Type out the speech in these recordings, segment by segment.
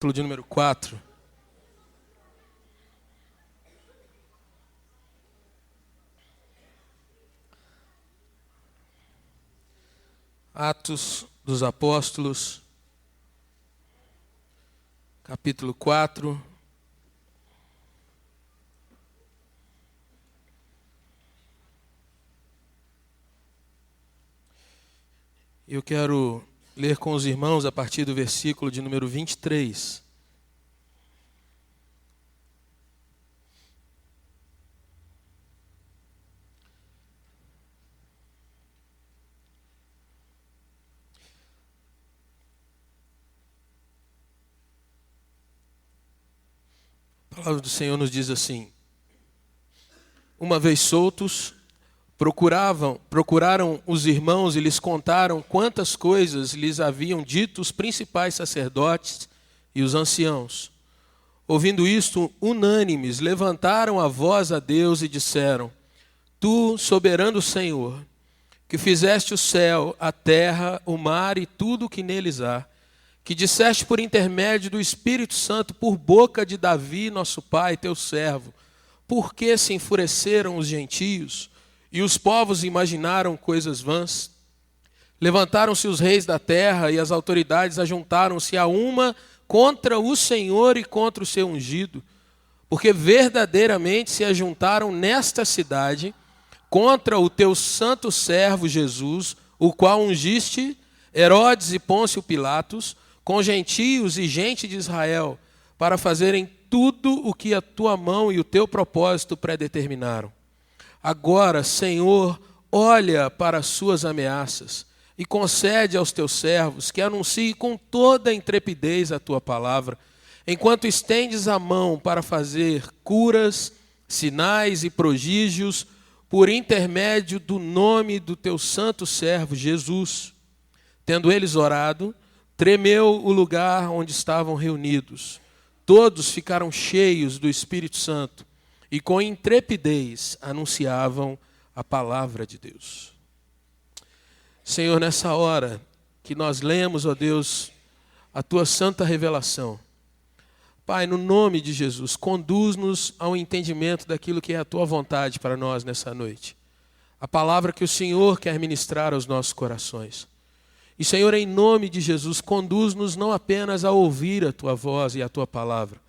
Capítulo de número 4. Atos dos Apóstolos, capítulo 4. Eu quero ler com os irmãos a partir do versículo de número 23. A palavra do Senhor nos diz assim: uma vez soltos, procuraram os irmãos e lhes contaram quantas coisas lhes haviam dito os principais sacerdotes e os anciãos. Ouvindo isto, unânimes, levantaram a voz a Deus e disseram: Tu, soberano Senhor, que fizeste o céu, a terra, o mar e tudo o que neles há, que disseste por intermédio do Espírito Santo por boca de Davi, nosso pai, teu servo, por que se enfureceram os gentios e os povos imaginaram coisas vãs? Levantaram-se os reis da terra e as autoridades ajuntaram-se a uma contra o Senhor e contra o seu ungido, porque verdadeiramente se ajuntaram nesta cidade contra o teu santo servo Jesus, o qual ungiste Herodes e Pôncio Pilatos, com gentios e gente de Israel, para fazerem tudo o que a tua mão e o teu propósito predeterminaram. Agora, Senhor, olha para as suas ameaças e concede aos teus servos que anunciem com toda a intrepidez a tua palavra, enquanto estendes a mão para fazer curas, sinais e prodígios por intermédio do nome do teu santo servo Jesus. Tendo eles orado, tremeu o lugar onde estavam reunidos. Todos ficaram cheios do Espírito Santo e com intrepidez anunciavam a palavra de Deus. Senhor, nessa hora que nós lemos, ó Deus, a tua santa revelação, Pai, no nome de Jesus, conduz-nos ao entendimento daquilo que é a tua vontade para nós nessa noite. A palavra que o Senhor quer ministrar aos nossos corações. E, Senhor, em nome de Jesus, conduz-nos não apenas a ouvir a tua voz e a tua palavra,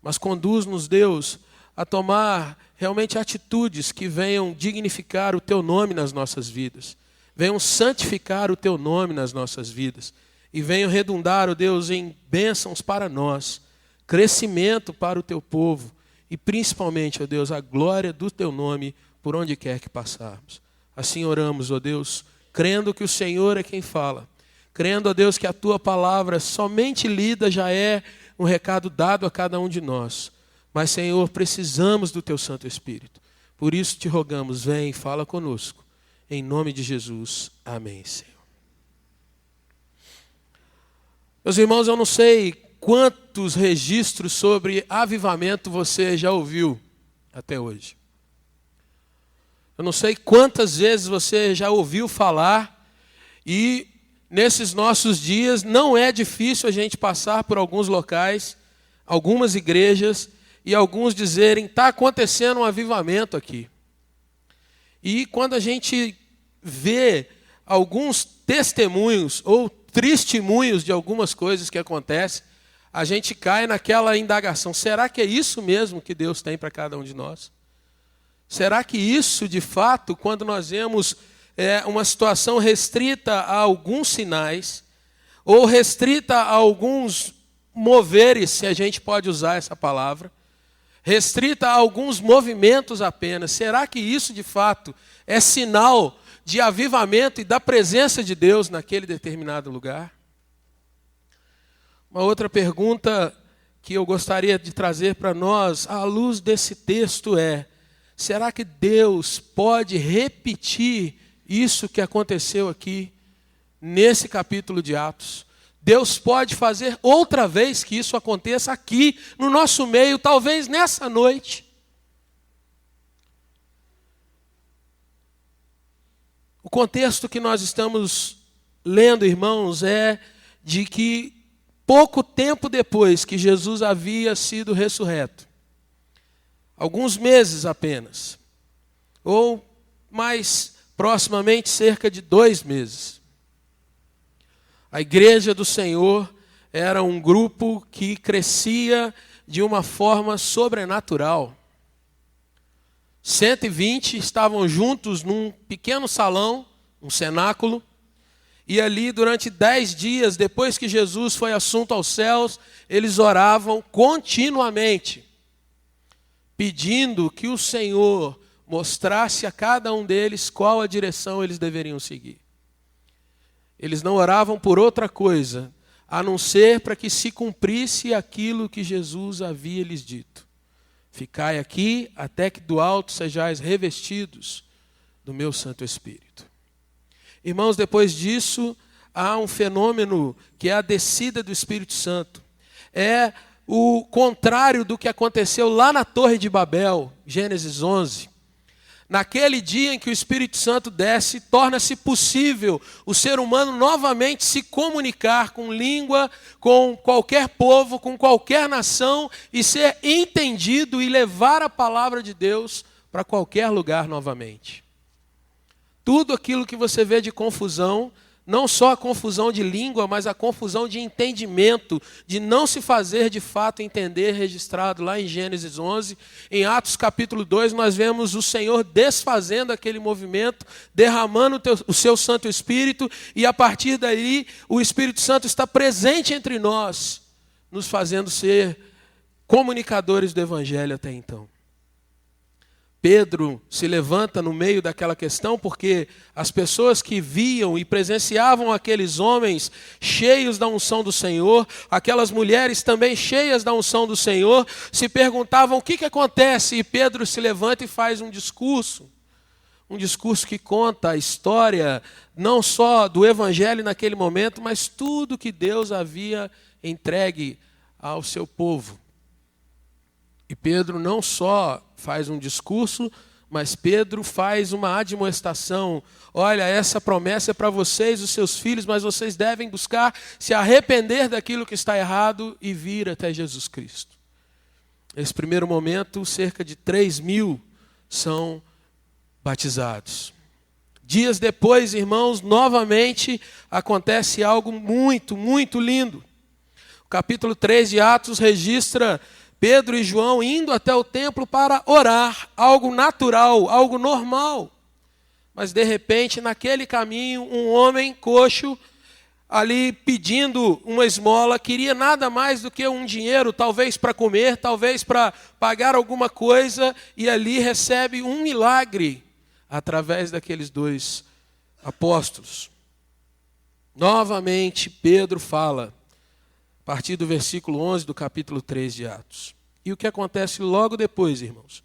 mas conduz-nos, Deus, a tomar realmente atitudes que venham dignificar o teu nome nas nossas vidas, venham santificar o teu nome nas nossas vidas e venham redundar, ó Deus, em bênçãos para nós, crescimento para o teu povo e principalmente, ó Deus, a glória do teu nome por onde quer que passarmos. Assim oramos, ó Deus, crendo que o Senhor é quem fala, crendo, ó Deus, que a tua palavra somente lida já é um recado dado a cada um de nós. Mas, Senhor, precisamos do teu Santo Espírito. Por isso te rogamos, vem e fala conosco. Em nome de Jesus, amém, Senhor. Meus irmãos, eu não sei quantos registros sobre avivamento você já ouviu até hoje. Eu não sei quantas vezes você já ouviu falar e nesses nossos dias não é difícil a gente passar por alguns locais, algumas igrejas e alguns dizerem, está acontecendo um avivamento aqui. E quando a gente vê alguns testemunhos ou testemunhos de algumas coisas que acontecem, a gente cai naquela indagação, será que é isso mesmo que Deus tem para cada um de nós? Será que isso, de fato, quando nós vemos uma situação restrita a alguns sinais, ou restrita a alguns moveres, se a gente pode usar essa palavra, restrita a alguns movimentos apenas, será que isso, de fato, é sinal de avivamento e da presença de Deus naquele determinado lugar? Uma outra pergunta que eu gostaria de trazer para nós, à luz desse texto, é: será que Deus pode repetir isso que aconteceu aqui, nesse capítulo de Atos? Deus pode fazer outra vez que isso aconteça aqui, no nosso meio, talvez nessa noite? O contexto que nós estamos lendo, irmãos, é de que pouco tempo depois que Jesus havia sido ressurreto, alguns meses apenas, ou mais proximamente cerca de 2 meses, a igreja do Senhor era um grupo que crescia de uma forma sobrenatural. 120 estavam juntos num pequeno salão, um cenáculo, e ali durante 10 dias, depois que Jesus foi assunto aos céus, eles oravam continuamente, pedindo que o Senhor mostrasse a cada um deles qual a direção eles deveriam seguir. Eles não oravam por outra coisa, a não ser para que se cumprisse aquilo que Jesus havia lhes dito. Ficai aqui até que do alto sejais revestidos do meu Santo Espírito. Irmãos, depois disso, há um fenômeno que é a descida do Espírito Santo. É o contrário do que aconteceu lá na Torre de Babel, Gênesis 11. Naquele dia em que o Espírito Santo desce, torna-se possível o ser humano novamente se comunicar com língua, com qualquer povo, com qualquer nação, e ser entendido e levar a palavra de Deus para qualquer lugar novamente. Tudo aquilo que você vê de confusão, não só a confusão de língua, mas a confusão de entendimento, de não se fazer de fato entender, registrado lá em Gênesis 11. Em Atos capítulo 2, nós vemos o Senhor desfazendo aquele movimento, derramando o seu Santo Espírito, e a partir daí o Espírito Santo está presente entre nós, nos fazendo ser comunicadores do Evangelho até então. Pedro se levanta no meio daquela questão porque as pessoas que viam e presenciavam aqueles homens cheios da unção do Senhor, aquelas mulheres também cheias da unção do Senhor, se perguntavam o que acontece, e Pedro se levanta e faz um discurso que conta a história não só do Evangelho naquele momento, mas tudo que Deus havia entregue ao seu povo. E Pedro não só faz um discurso, mas Pedro faz uma admoestação. Olha, essa promessa é para vocês, os seus filhos, mas vocês devem buscar se arrepender daquilo que está errado e vir até Jesus Cristo. Nesse primeiro momento, cerca de 3.000 são batizados. Dias depois, irmãos, novamente acontece algo muito, muito lindo. O capítulo 3 de Atos registra Pedro e João indo até o templo para orar, algo natural, algo normal. Mas de repente, naquele caminho, um homem coxo, ali pedindo uma esmola, queria nada mais do que um dinheiro, talvez para comer, talvez para pagar alguma coisa, e ali recebe um milagre através daqueles 2 apóstolos. Novamente, Pedro fala, a partir do versículo 11 do capítulo 3 de Atos. E o que acontece logo depois, irmãos?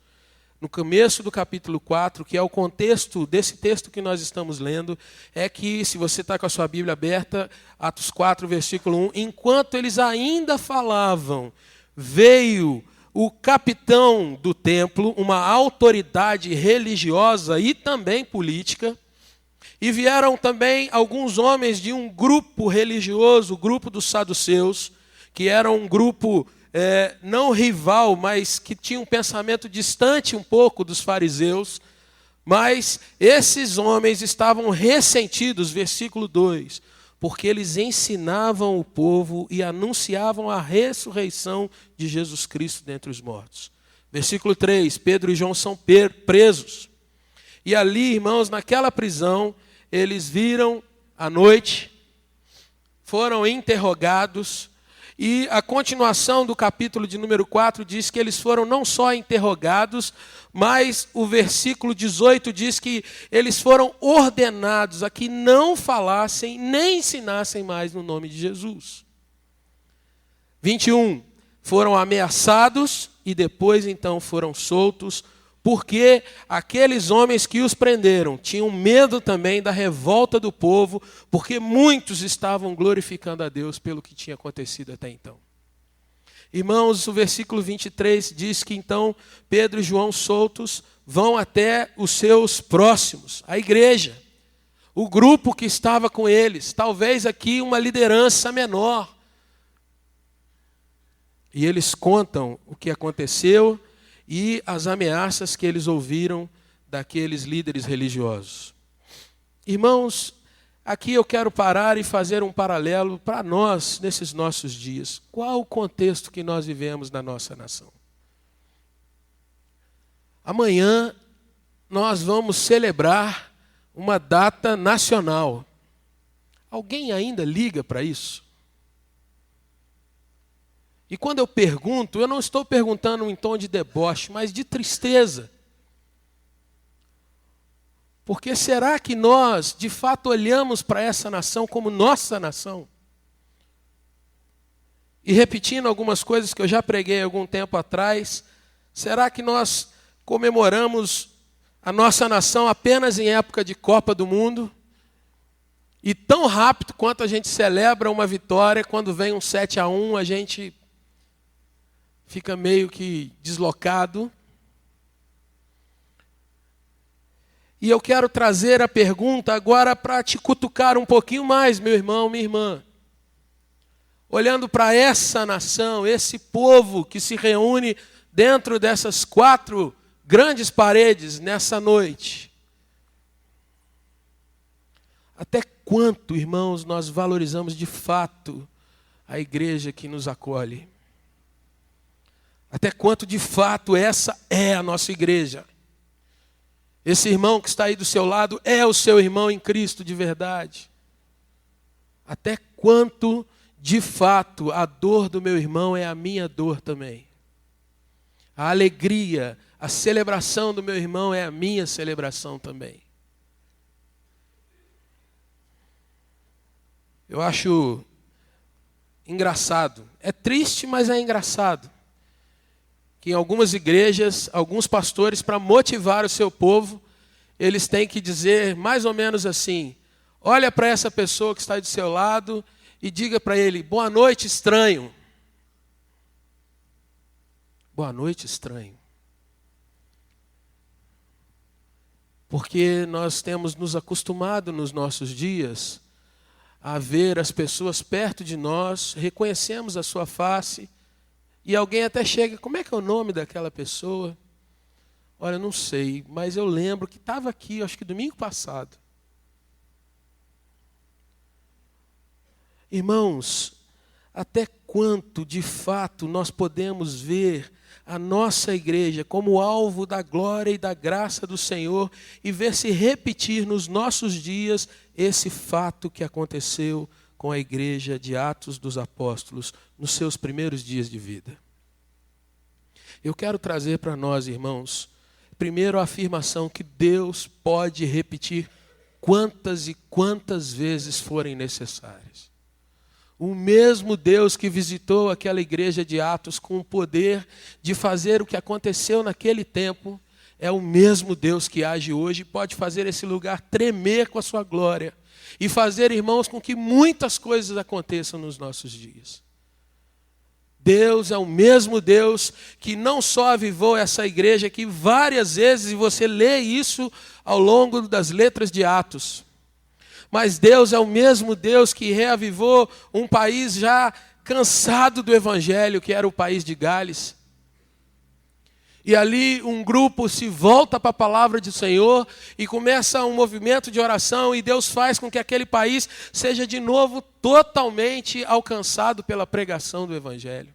No começo do capítulo 4, que é o contexto desse texto que nós estamos lendo, é que, se você está com a sua Bíblia aberta, Atos 4, versículo 1, enquanto eles ainda falavam, veio o capitão do templo, uma autoridade religiosa e também política, e vieram também alguns homens de um grupo religioso, o grupo dos saduceus, que era um grupo não rival, mas que tinha um pensamento distante um pouco dos fariseus. Mas esses homens estavam ressentidos, versículo 2, porque eles ensinavam o povo e anunciavam a ressurreição de Jesus Cristo dentre os mortos. Versículo 3, Pedro e João são presos. E ali, irmãos, naquela prisão, eles viram à noite, foram interrogados, e a continuação do capítulo de número 4 diz que eles foram não só interrogados, mas o versículo 18 diz que eles foram ordenados a que não falassem nem ensinassem mais no nome de Jesus. 21, foram ameaçados e depois então foram soltos, porque aqueles homens que os prenderam tinham medo também da revolta do povo, porque muitos estavam glorificando a Deus pelo que tinha acontecido até então. Irmãos, o versículo 23 diz que então Pedro e João soltos vão até os seus próximos, a igreja, o grupo que estava com eles, talvez aqui uma liderança menor, E eles contam o que aconteceu e as ameaças que eles ouviram daqueles líderes religiosos. Irmãos, aqui eu quero parar e fazer um paralelo para nós nesses nossos dias. Qual o contexto que nós vivemos na nossa nação? Amanhã nós vamos celebrar uma data nacional. Alguém ainda liga para isso? E quando eu pergunto, eu não estou perguntando em tom de deboche, mas de tristeza. Porque será que nós, de fato, olhamos para essa nação como nossa nação? E repetindo algumas coisas que eu já preguei algum tempo atrás, será que nós comemoramos a nossa nação apenas em época de Copa do Mundo? E tão rápido quanto a gente celebra uma vitória, quando vem um 7-1, a gente fica meio que deslocado. E eu quero trazer a pergunta agora para te cutucar um pouquinho mais, meu irmão, minha irmã. Olhando para essa nação, esse povo que se reúne dentro dessas 4 grandes paredes nessa noite. Até quanto, irmãos, nós valorizamos de fato a igreja que nos acolhe? Até quanto de fato essa é a nossa igreja? Esse irmão que está aí do seu lado é o seu irmão em Cristo de verdade? Até quanto de fato a dor do meu irmão é a minha dor também? A alegria, a celebração do meu irmão é a minha celebração também. Eu acho engraçado. É triste, mas é engraçado. Que em algumas igrejas, alguns pastores, para motivar o seu povo, eles têm que dizer mais ou menos assim: olha para essa pessoa que está aí do seu lado e diga para ele, boa noite, estranho. Boa noite, estranho. Porque nós temos nos acostumado nos nossos dias a ver as pessoas perto de nós, reconhecemos a sua face, e alguém até chega, como é que é o nome daquela pessoa? Olha, eu não sei, mas eu lembro que estava aqui, acho que domingo passado. Irmãos, até quanto de fato nós podemos ver a nossa igreja como alvo da glória e da graça do Senhor e ver se repetir nos nossos dias esse fato que aconteceu com a igreja de Atos dos Apóstolos nos seus primeiros dias de vida. Eu quero trazer para nós, irmãos, primeiro a afirmação que Deus pode repetir quantas e quantas vezes forem necessárias. O mesmo Deus que visitou aquela igreja de Atos com o poder de fazer o que aconteceu naquele tempo, é o mesmo Deus que age hoje e pode fazer esse lugar tremer com a sua glória e fazer, irmãos, com que muitas coisas aconteçam nos nossos dias. Deus é o mesmo Deus que não só avivou essa igreja aqui várias vezes, e você lê isso ao longo das letras de Atos. Mas Deus é o mesmo Deus que reavivou um país já cansado do evangelho, que era o país de Gales. E ali um grupo se volta para a palavra do Senhor e começa um movimento de oração, e Deus faz com que aquele país seja de novo totalmente alcançado pela pregação do evangelho.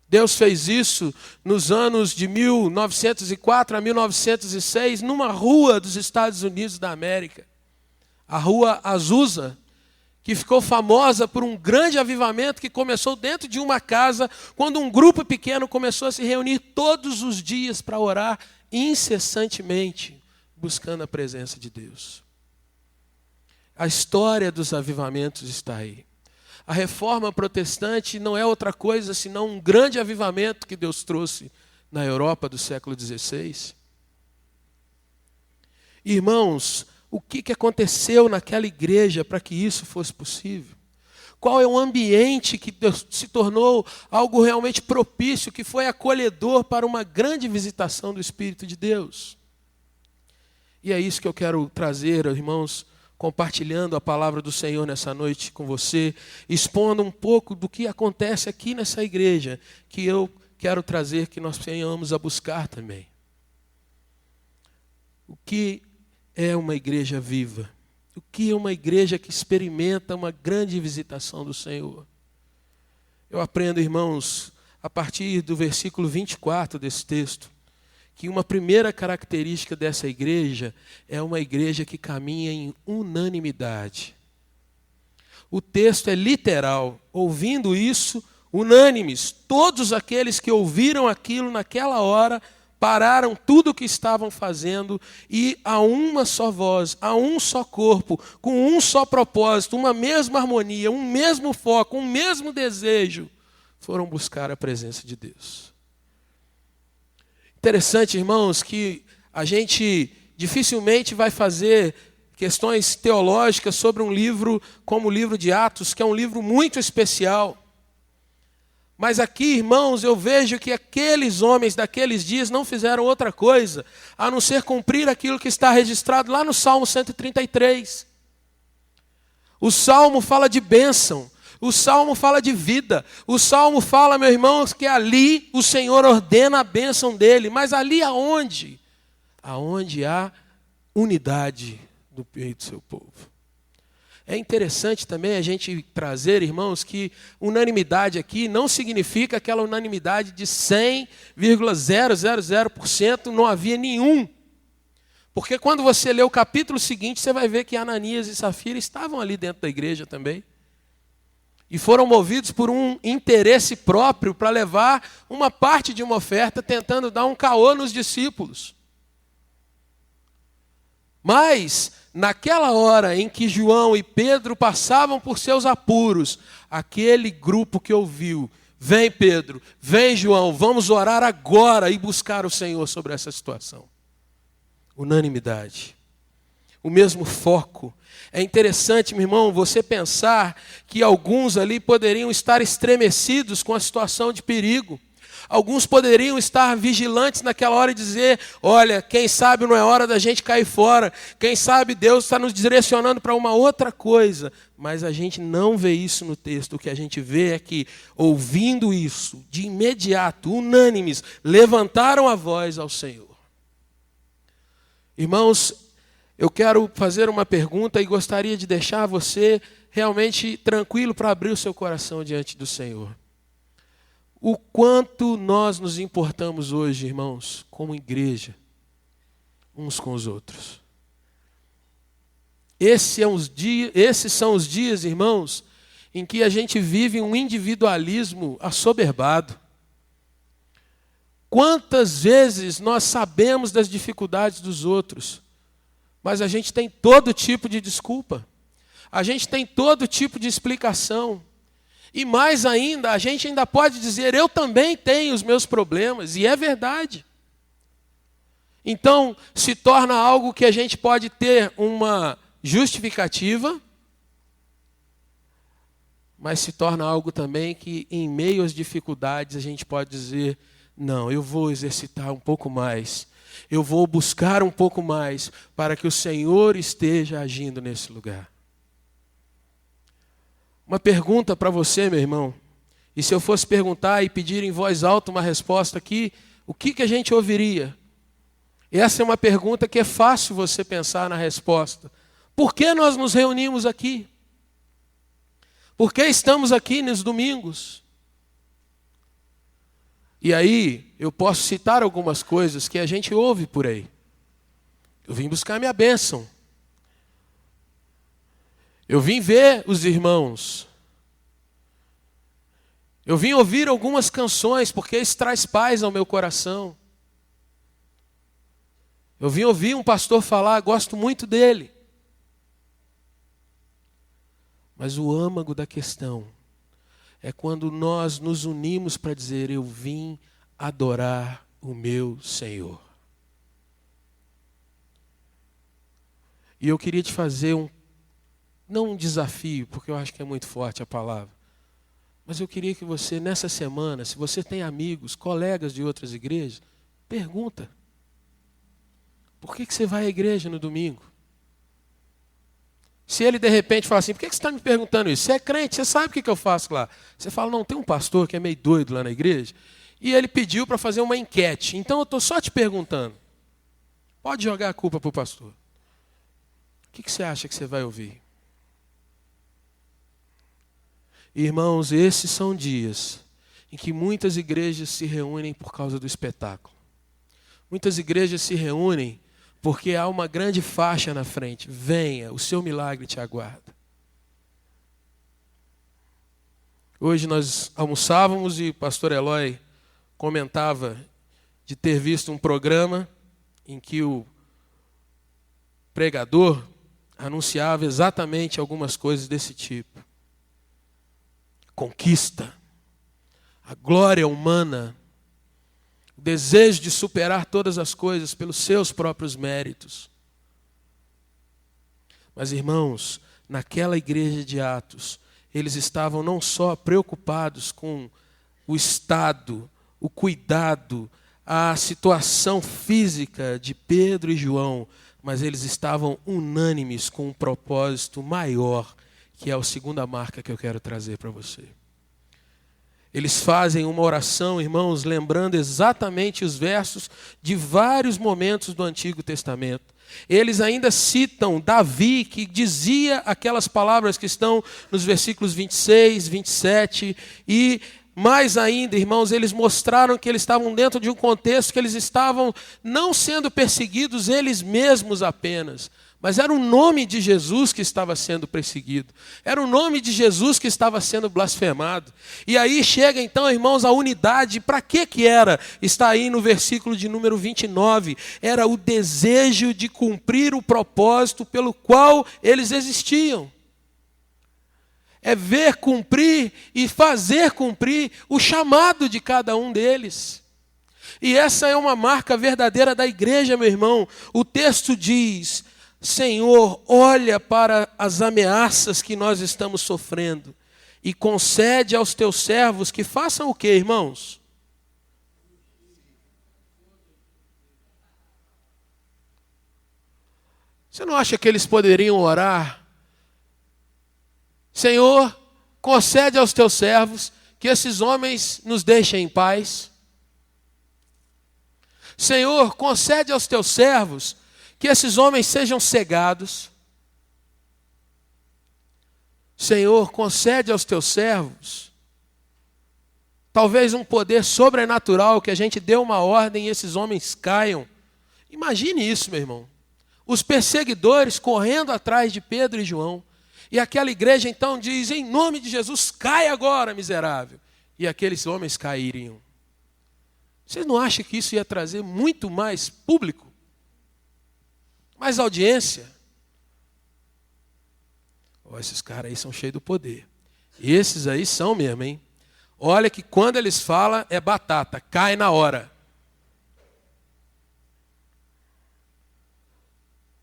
Deus fez isso nos anos de 1904 a 1906, numa rua dos Estados Unidos da América. A rua Azusa, que ficou famosa por um grande avivamento que começou dentro de uma casa, quando um grupo pequeno começou a se reunir todos os dias para orar incessantemente, buscando a presença de Deus. A história dos avivamentos está aí. A reforma protestante não é outra coisa senão um grande avivamento que Deus trouxe na Europa do século XVI. Irmãos, o que aconteceu naquela igreja para que isso fosse possível? Qual é o ambiente que se tornou algo realmente propício, que foi acolhedor para uma grande visitação do Espírito de Deus? E é isso que eu quero trazer, irmãos, compartilhando a palavra do Senhor nessa noite com você, expondo um pouco do que acontece aqui nessa igreja, que eu quero trazer, que nós venhamos a buscar também. O que é uma igreja viva? O que é uma igreja que experimenta uma grande visitação do Senhor? Eu aprendo, irmãos, a partir do versículo 24 desse texto, que uma primeira característica dessa igreja é uma igreja que caminha em unanimidade. O texto é literal. Ouvindo isso, unânimes, todos aqueles que ouviram aquilo naquela hora, pararam tudo o que estavam fazendo e a uma só voz, a um só corpo, com um só propósito, uma mesma harmonia, um mesmo foco, um mesmo desejo, foram buscar a presença de Deus. Interessante, irmãos, que a gente dificilmente vai fazer questões teológicas sobre um livro como o livro de Atos, que é um livro muito especial. Mas aqui, irmãos, eu vejo que aqueles homens daqueles dias não fizeram outra coisa a não ser cumprir aquilo que está registrado lá no Salmo 133. O Salmo fala de bênção. O Salmo fala de vida. O Salmo fala, meus irmãos, que ali o Senhor ordena a bênção dele. Mas ali aonde? Aonde há unidade do meio do seu povo. É interessante também a gente trazer, irmãos, que unanimidade aqui não significa aquela unanimidade de 100,000%, não havia nenhum. Porque quando você lê o capítulo seguinte, você vai ver que Ananias e Safira estavam ali dentro da igreja também. E foram movidos por um interesse próprio para levar uma parte de uma oferta, tentando dar um caô nos discípulos. Mas, naquela hora em que João e Pedro passavam por seus apuros, aquele grupo que ouviu, vem Pedro, vem João, vamos orar agora e buscar o Senhor sobre essa situação. Unanimidade. O mesmo foco. É interessante, meu irmão, você pensar que alguns ali poderiam estar estremecidos com a situação de perigo. Alguns poderiam estar vigilantes naquela hora e dizer, olha, quem sabe não é hora da gente cair fora. Quem sabe Deus está nos direcionando para uma outra coisa. Mas a gente não vê isso no texto. O que a gente vê é que, ouvindo isso, de imediato, unânimes, levantaram a voz ao Senhor. Irmãos, eu quero fazer uma pergunta e gostaria de deixar você realmente tranquilo para abrir o seu coração diante do Senhor. O quanto nós nos importamos hoje, irmãos, como igreja, uns com os outros. Esses são os dias, irmãos, em que a gente vive um individualismo assoberbado. Quantas vezes nós sabemos das dificuldades dos outros, mas a gente tem todo tipo de desculpa, a gente tem todo tipo de explicação. E mais ainda, a gente ainda pode dizer, eu também tenho os meus problemas, e é verdade. Então, se torna algo que a gente pode ter uma justificativa, mas se torna algo também que, em meio às dificuldades, a gente pode dizer, não, eu vou exercitar um pouco mais, eu vou buscar um pouco mais, para que o Senhor esteja agindo nesse lugar. Uma pergunta para você, meu irmão. E se eu fosse perguntar e pedir em voz alta uma resposta aqui, o que a gente ouviria? Essa é uma pergunta que é fácil você pensar na resposta. Por que nós nos reunimos aqui? Por que estamos aqui nos domingos? E aí, eu posso citar algumas coisas que a gente ouve por aí. Eu vim buscar minha bênção. Eu vim ver os irmãos. Eu vim ouvir algumas canções, porque isso traz paz ao meu coração. Eu vim ouvir um pastor falar, gosto muito dele. Mas o âmago da questão é quando nós nos unimos para dizer, eu vim adorar o meu Senhor. E eu queria te fazer não um desafio, porque eu acho que é muito forte a palavra, mas eu queria que você, nessa semana, se você tem amigos, colegas de outras igrejas, pergunta. Por que você vai à igreja no domingo? Se ele de repente fala assim, por que você está me perguntando isso? Você é crente, você sabe o que eu faço lá. Você fala, não, tem um pastor que é meio doido lá na igreja, e ele pediu para fazer uma enquete. Então eu estou só te perguntando. Pode jogar a culpa para o pastor. O que você acha que você vai ouvir? Irmãos, esses são dias em que muitas igrejas se reúnem por causa do espetáculo. Muitas igrejas se reúnem porque há uma grande faixa na frente. Venha, o seu milagre te aguarda. Hoje nós almoçávamos e o pastor Eloy comentava de ter visto um programa em que o pregador anunciava exatamente algumas coisas desse tipo. Conquista, a glória humana, o desejo de superar todas as coisas pelos seus próprios méritos. Mas, irmãos, naquela igreja de Atos, eles estavam não só preocupados com o estado, o cuidado, a situação física de Pedro e João, mas eles estavam unânimes com um propósito maior, que é a segunda marca que eu quero trazer para você. Eles fazem uma oração, irmãos, lembrando exatamente os versos de vários momentos do Antigo Testamento. Eles ainda citam Davi, que dizia aquelas palavras que estão nos versículos 26, 27, e mais ainda, irmãos, eles mostraram que eles estavam dentro de um contexto que eles estavam não sendo perseguidos eles mesmos apenas, mas era o nome de Jesus que estava sendo perseguido. Era o nome de Jesus que estava sendo blasfemado. E aí chega então, irmãos, a unidade. Para que era? Está aí no versículo de número 29. Era o desejo de cumprir o propósito pelo qual eles existiam. É ver cumprir e fazer cumprir o chamado de cada um deles. E essa é uma marca verdadeira da igreja, meu irmão. O texto diz: Senhor, olha para as ameaças que nós estamos sofrendo e concede aos teus servos que façam o quê, irmãos? Você não acha que eles poderiam orar? Senhor, concede aos teus servos que esses homens nos deixem em paz. Senhor, concede aos teus servos que esses homens sejam cegados. Senhor, concede aos teus servos talvez um poder sobrenatural, que a gente dê uma ordem e esses homens caiam. Imagine isso, meu irmão. Os perseguidores correndo atrás de Pedro e João. E aquela igreja então diz: em nome de Jesus, cai agora, miserável. E aqueles homens cairiam. Vocês não acham que isso ia trazer muito mais público? Mais audiência? Oh, esses caras aí são cheios do poder. Esses aí são mesmo, hein? Olha que quando eles falam é batata, cai na hora.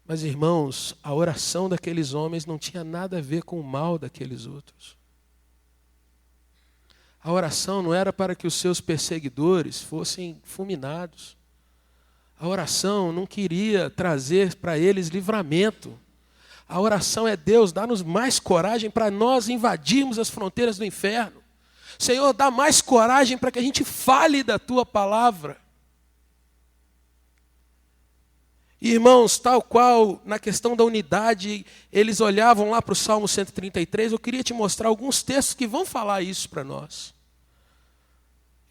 Mas, irmãos, a oração daqueles homens não tinha nada a ver com o mal daqueles outros. A oração não era para que os seus perseguidores fossem fulminados. A oração não queria trazer para eles livramento. A oração é: Deus, dá-nos mais coragem para nós invadirmos as fronteiras do inferno. Senhor, dá mais coragem para que a gente fale da tua palavra. Irmãos, tal qual na questão da unidade, eles olhavam lá para o Salmo 133, eu queria te mostrar alguns textos que vão falar isso para nós.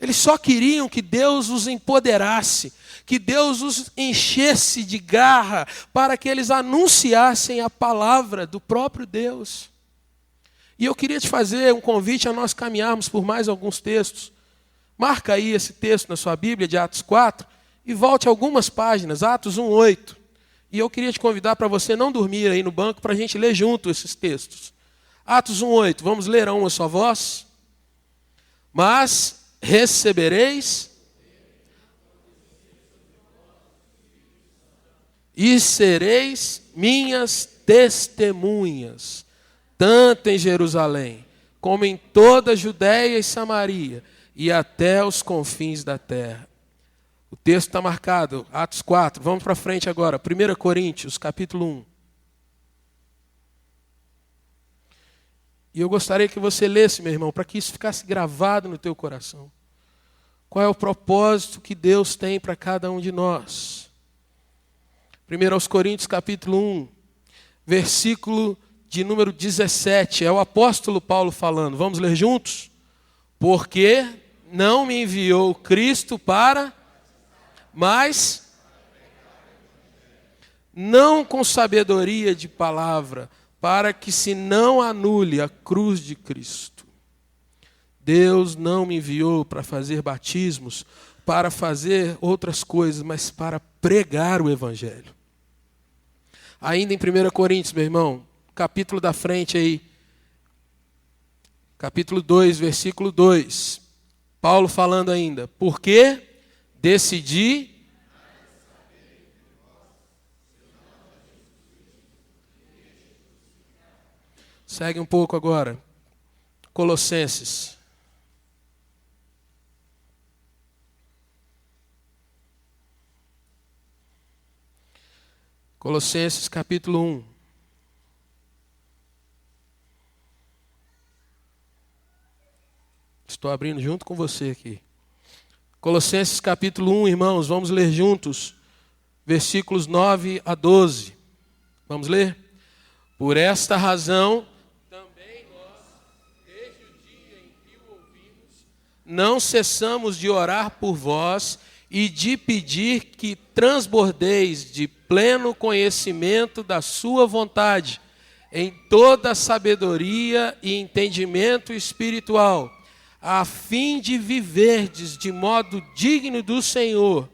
Eles só queriam que Deus os empoderasse, que Deus os enchesse de garra, para que eles anunciassem a palavra do próprio Deus. E eu queria te fazer um convite a nós caminharmos por mais alguns textos. Marca aí esse texto na sua Bíblia, de Atos 4, e volte algumas páginas, Atos 1:8. E eu queria te convidar para você não dormir aí no banco, para a gente ler junto esses textos. Atos 1:8, vamos ler a uma só voz? Mas recebereis e sereis minhas testemunhas, tanto em Jerusalém, como em toda a Judéia e Samaria, e até os confins da terra. O texto está marcado, Atos 4, vamos para frente agora, 1 Coríntios, capítulo 1. E eu gostaria que você lesse, meu irmão, para que isso ficasse gravado no teu coração. Qual é o propósito que Deus tem para cada um de nós? 1 Coríntios capítulo 1, versículo de número 17. É o apóstolo Paulo falando. Vamos ler juntos? Porque não me enviou Cristo para, mas não com sabedoria de palavra, para que se não anule a cruz de Cristo. Deus não me enviou para fazer batismos, para fazer outras coisas, mas para pregar o Evangelho. Ainda em 1 Coríntios, meu irmão, capítulo da frente aí, capítulo 2, versículo 2. Paulo falando ainda, porque decidi segue um pouco agora. Colossenses. Colossenses capítulo 1. Estou abrindo junto com você aqui. Colossenses capítulo 1, irmãos, vamos ler juntos. Versículos 9 a 12. Vamos ler? Por esta razão, também nós, desde o dia em que o ouvimos, não cessamos de orar por vós e de pedir que transbordeis de pleno conhecimento da sua vontade, em toda sabedoria e entendimento espiritual, a fim de viverdes de modo digno do Senhor,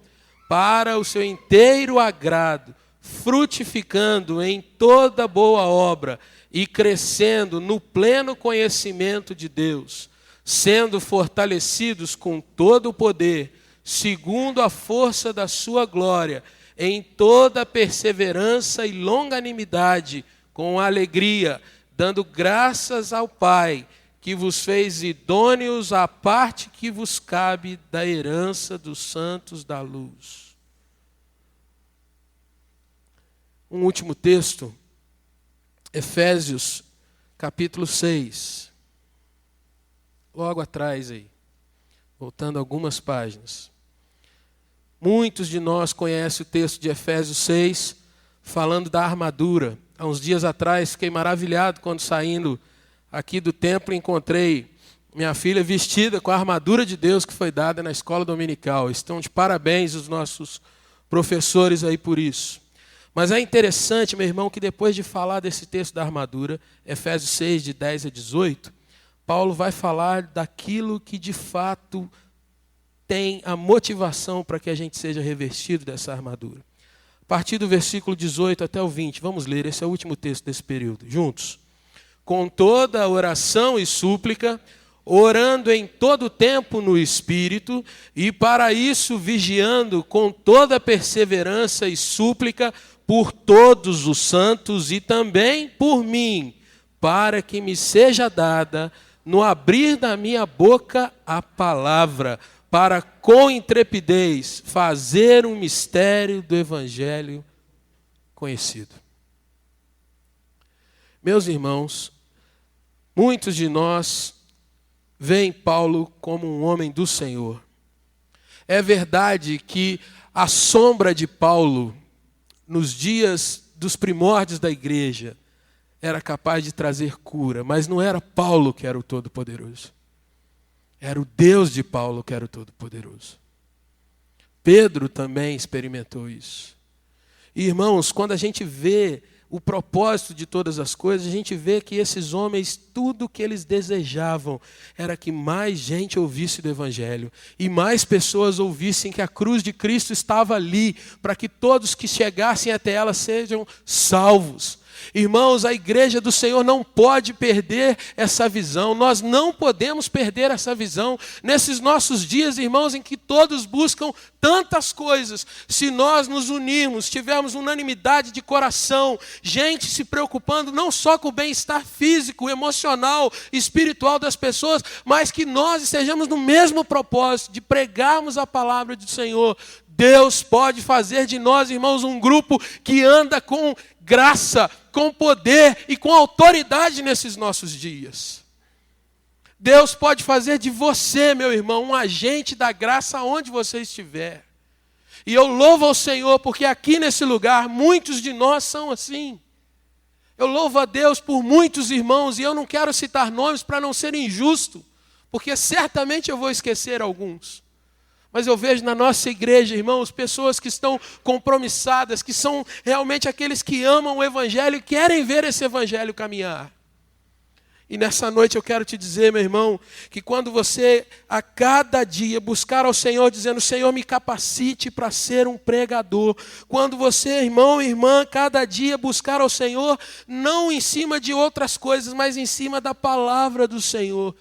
para o seu inteiro agrado, frutificando em toda boa obra e crescendo no pleno conhecimento de Deus, sendo fortalecidos com todo o poder, segundo a força da sua glória, em toda perseverança e longanimidade, com alegria, dando graças ao Pai, que vos fez idôneos à parte que vos cabe da herança dos santos da luz. Um último texto, Efésios, capítulo 6. Logo atrás aí, voltando algumas páginas. Muitos de nós conhecem o texto de Efésios 6, falando da armadura. Há uns dias atrás, fiquei maravilhado quando saindo aqui do templo, encontrei minha filha vestida com a armadura de Deus que foi dada na escola dominical. Estão de parabéns os nossos professores aí por isso. Mas é interessante, meu irmão, que depois de falar desse texto da armadura, Efésios 6, de 10 a 18, Paulo vai falar daquilo que de fato tem a motivação para que a gente seja revestido dessa armadura. A partir do versículo 18 até o 20, vamos ler, esse é o último texto desse período, juntos. Com toda oração e súplica, orando em todo tempo no Espírito, e para isso vigiando com toda perseverança e súplica por todos os santos e também por mim, para que me seja dada, no abrir da minha boca, a palavra, para com intrepidez fazer um mistério do Evangelho conhecido. Meus irmãos, muitos de nós veem Paulo como um homem do Senhor. É verdade que a sombra de Paulo, nos dias dos primórdios da igreja, era capaz de trazer cura, mas não era Paulo que era o Todo-Poderoso. Era o Deus de Paulo que era o Todo-Poderoso. Pedro também experimentou isso. E, irmãos, quando a gente vê o propósito de todas as coisas, a gente vê que esses homens, tudo que eles desejavam era que mais gente ouvisse do Evangelho e mais pessoas ouvissem que a cruz de Cristo estava ali para que todos que chegassem até ela sejam salvos. Irmãos, a igreja do Senhor não pode perder essa visão. Nós não podemos perder essa visão. Nesses nossos dias, irmãos, em que todos buscam tantas coisas, se nós nos unirmos, tivermos unanimidade de coração, gente se preocupando não só com o bem-estar físico, emocional, espiritual das pessoas, mas que nós estejamos no mesmo propósito de pregarmos a palavra do Senhor, Deus pode fazer de nós, irmãos, um grupo que anda com graça, com poder e com autoridade nesses nossos dias. Deus pode fazer de você, meu irmão, um agente da graça onde você estiver. E eu louvo ao Senhor, porque aqui nesse lugar, muitos de nós são assim. Eu louvo a Deus por muitos irmãos, e eu não quero citar nomes para não ser injusto, porque certamente eu vou esquecer alguns. Mas eu vejo na nossa igreja, irmãos, pessoas que estão compromissadas, que são realmente aqueles que amam o Evangelho e querem ver esse Evangelho caminhar. E nessa noite eu quero te dizer, meu irmão, que quando você a cada dia buscar ao Senhor, dizendo, Senhor, me capacite para ser um pregador. Quando você, irmão e irmã, cada dia buscar ao Senhor, não em cima de outras coisas, mas em cima da palavra do Senhor,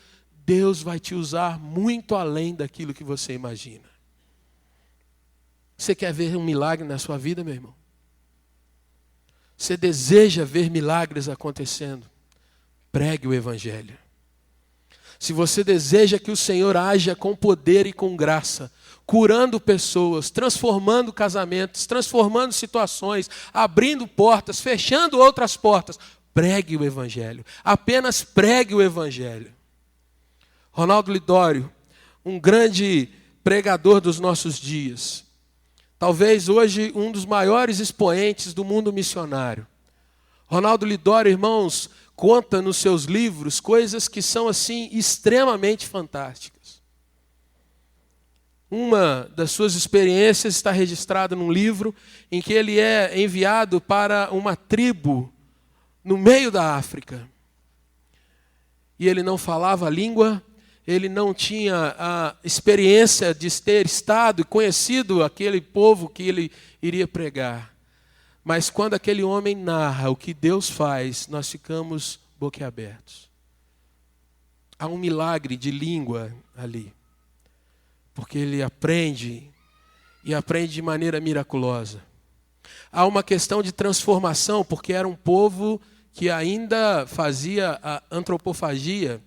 Deus vai te usar muito além daquilo que você imagina. Você quer ver um milagre na sua vida, meu irmão? Você deseja ver milagres acontecendo? Pregue o Evangelho. Se você deseja que o Senhor haja com poder e com graça, curando pessoas, transformando casamentos, transformando situações, abrindo portas, fechando outras portas, pregue o Evangelho. Apenas pregue o Evangelho. Ronaldo Lidório, um grande pregador dos nossos dias, talvez hoje um dos maiores expoentes do mundo missionário. Ronaldo Lidório, irmãos, conta nos seus livros coisas que são assim extremamente fantásticas. Uma das suas experiências está registrada num livro em que ele é enviado para uma tribo no meio da África. E ele não falava a língua, ele não tinha a experiência de ter estado e conhecido aquele povo que ele iria pregar. Mas quando aquele homem narra o que Deus faz, nós ficamos boquiabertos. Há um milagre de língua ali. Porque ele aprende, e aprende de maneira miraculosa. Há uma questão de transformação, porque era um povo que ainda fazia a antropofagia.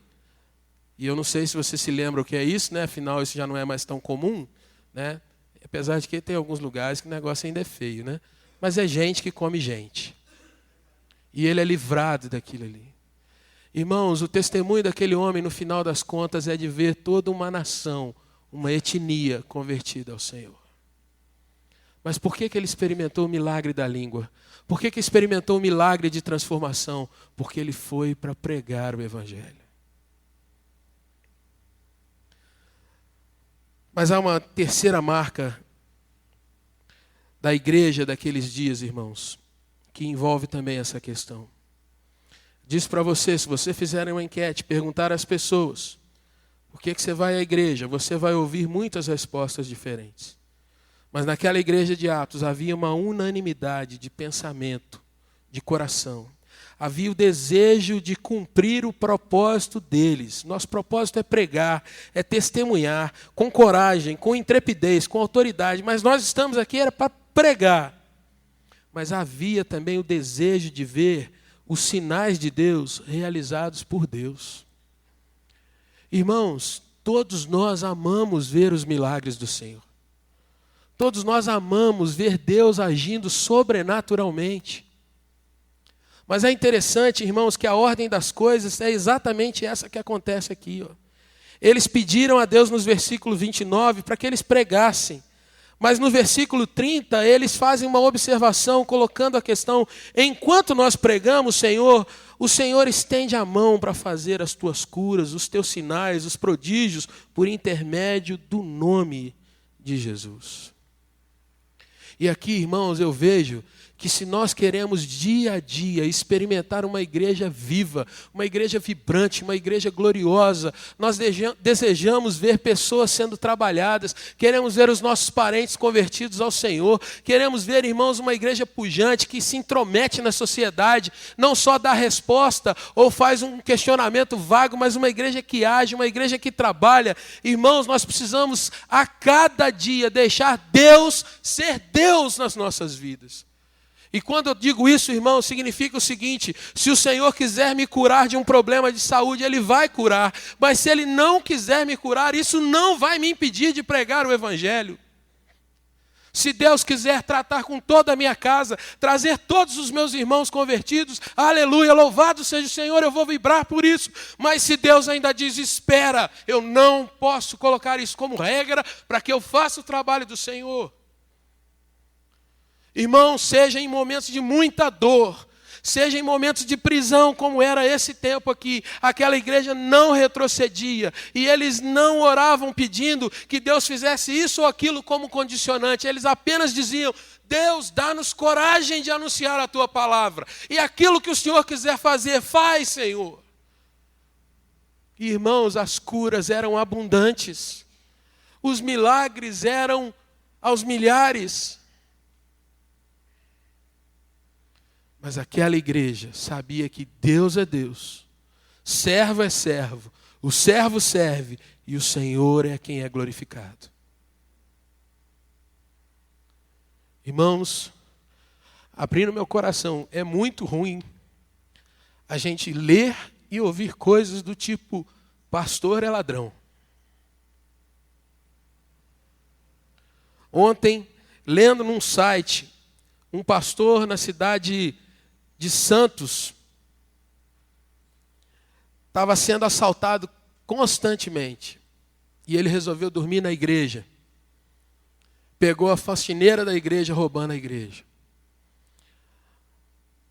E eu não sei se você se lembra o que é isso, né? Afinal, isso já não é mais tão comum, né? Apesar de que tem alguns lugares que o negócio ainda é feio, né? Mas é gente que come gente. E ele é livrado daquilo ali. Irmãos, o testemunho daquele homem, no final das contas, é de ver toda uma nação, uma etnia convertida ao Senhor. Mas por que ele experimentou o milagre da língua? Por que experimentou o milagre de transformação? Porque ele foi para pregar o Evangelho. Mas há uma terceira marca da igreja daqueles dias, irmãos, que envolve também essa questão. Diz para você, se você fizer uma enquete, perguntar às pessoas, por que você vai à igreja? Você vai ouvir muitas respostas diferentes. Mas naquela igreja de Atos havia uma unanimidade de pensamento, de coração. Havia o desejo de cumprir o propósito deles. Nosso propósito é pregar, é testemunhar, com coragem, com intrepidez, com autoridade. Mas nós estamos aqui era para pregar. Mas havia também o desejo de ver os sinais de Deus realizados por Deus. Irmãos, todos nós amamos ver os milagres do Senhor. Todos nós amamos ver Deus agindo sobrenaturalmente. Mas é interessante, irmãos, que a ordem das coisas é exatamente essa que acontece aqui. Ó. Eles pediram a Deus nos versículos 29 para que eles pregassem. Mas no versículo 30, eles fazem uma observação, colocando a questão, enquanto nós pregamos, Senhor, o Senhor estende a mão para fazer as tuas curas, os teus sinais, os prodígios, por intermédio do nome de Jesus. E aqui, irmãos, eu vejo que se nós queremos dia a dia experimentar uma igreja viva, uma igreja vibrante, uma igreja gloriosa, nós desejamos ver pessoas sendo trabalhadas, queremos ver os nossos parentes convertidos ao Senhor, queremos ver, irmãos, uma igreja pujante que se intromete na sociedade, não só dá resposta ou faz um questionamento vago, mas uma igreja que age, uma igreja que trabalha. Irmãos, nós precisamos a cada dia deixar Deus ser Deus nas nossas vidas. E quando eu digo isso, irmão, significa o seguinte: se o Senhor quiser me curar de um problema de saúde, Ele vai curar. Mas se Ele não quiser me curar, isso não vai me impedir de pregar o Evangelho. Se Deus quiser tratar com toda a minha casa, trazer todos os meus irmãos convertidos, aleluia, louvado seja o Senhor, eu vou vibrar por isso. Mas se Deus ainda diz, espera, eu não posso colocar isso como regra para que eu faça o trabalho do Senhor. Irmão, seja em momentos de muita dor, seja em momentos de prisão, como era esse tempo aqui, aquela igreja não retrocedia, e eles não oravam pedindo que Deus fizesse isso ou aquilo como condicionante, eles apenas diziam, Deus, dá-nos coragem de anunciar a Tua palavra, e aquilo que o Senhor quiser fazer, faz, Senhor. Irmãos, as curas eram abundantes, os milagres eram aos milhares. Mas aquela igreja sabia que Deus é Deus, servo é servo, o servo serve e o Senhor é quem é glorificado. Irmãos, abrindo meu coração, é muito ruim a gente ler e ouvir coisas do tipo, pastor é ladrão. Ontem, lendo num site, um pastor na cidade de Santos estava sendo assaltado constantemente. E ele resolveu dormir na igreja. Pegou a faxineira da igreja, roubando a igreja.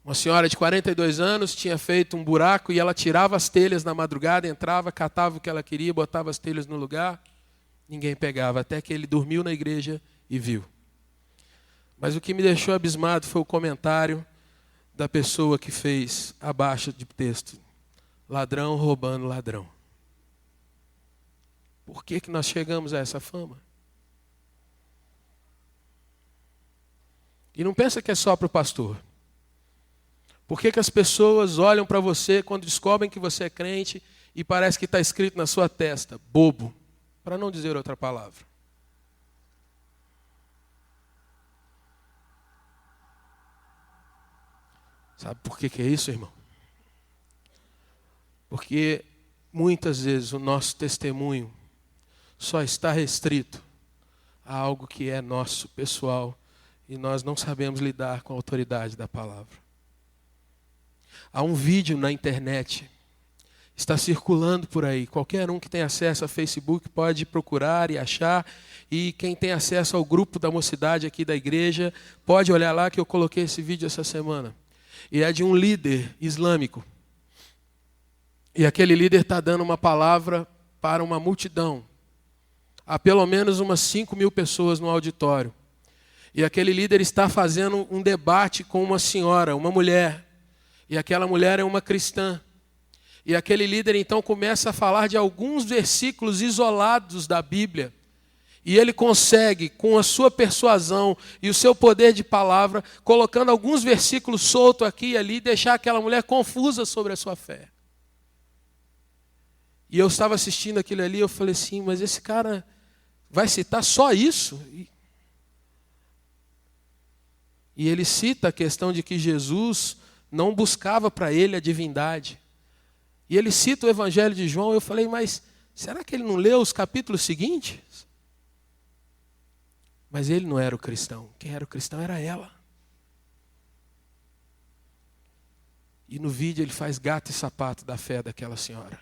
Uma senhora de 42 anos tinha feito um buraco e ela tirava as telhas na madrugada, entrava, catava o que ela queria, botava as telhas no lugar. Ninguém pegava, até que ele dormiu na igreja e viu. Mas o que me deixou abismado foi o comentário da pessoa que fez abaixo de texto. Ladrão roubando ladrão. Por que nós chegamos a essa fama? E não pensa que é só para o pastor. Por que as pessoas olham para você quando descobrem que você é crente e parece que está escrito na sua testa, bobo, para não dizer outra palavra? Sabe por que é isso, irmão? Porque muitas vezes o nosso testemunho só está restrito a algo que é nosso, pessoal, e nós não sabemos lidar com a autoridade da palavra. Há um vídeo na internet, está circulando por aí. Qualquer um que tem acesso a Facebook pode procurar e achar. E quem tem acesso ao grupo da mocidade aqui da igreja, pode olhar lá que eu coloquei esse vídeo essa semana. E é de um líder islâmico. E aquele líder está dando uma palavra para uma multidão. Há pelo menos umas 5.000 pessoas no auditório. E aquele líder está fazendo um debate com uma senhora, uma mulher. E aquela mulher é uma cristã. E aquele líder então começa a falar de alguns versículos isolados da Bíblia. E ele consegue, com a sua persuasão e o seu poder de palavra, colocando alguns versículos soltos aqui e ali, deixar aquela mulher confusa sobre a sua fé. E eu estava assistindo aquilo ali, eu falei assim, mas esse cara vai citar só isso? E ele cita a questão de que Jesus não buscava para ele a divindade. E ele cita o Evangelho de João, eu falei, mas será que ele não leu os capítulos seguintes? Mas ele não era o cristão. Quem era o cristão era ela. E no vídeo ele faz gato e sapato da fé daquela senhora.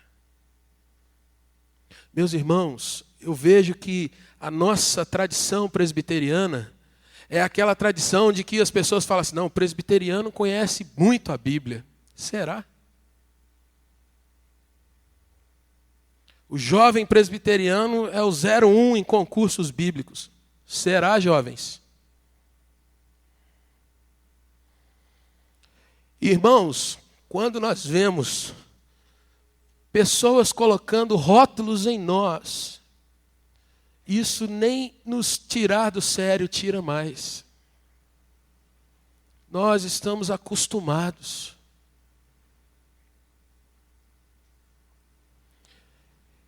Meus irmãos, eu vejo que a nossa tradição presbiteriana é aquela tradição de que as pessoas falam assim, não, o presbiteriano conhece muito a Bíblia. Será? O jovem presbiteriano é o 01 em concursos bíblicos. Será, jovens? Irmãos, quando nós vemos pessoas colocando rótulos em nós, isso nem nos tirar do sério tira mais. Nós estamos acostumados.